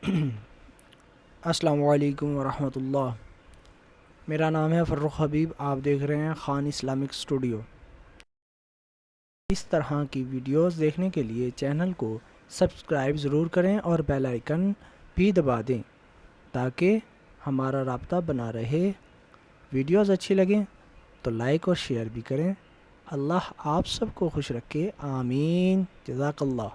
अस्सलामु अलैकुम वरहमतुल्लाह। मेरा नाम है फ़र्रुख हबीब। आप देख रहे हैं ख़ान इस्लामिक स्टूडियो। इस तरह की वीडियोस देखने के लिए चैनल को सब्सक्राइब ज़रूर करें और बेल आइकन भी दबा दें ताकि हमारा राब्ता बना रहे। वीडियोस अच्छी लगें तो लाइक और शेयर भी करें। अल्लाह आप सबको खुश रखे, आमीन। जज़ाकल्लाह।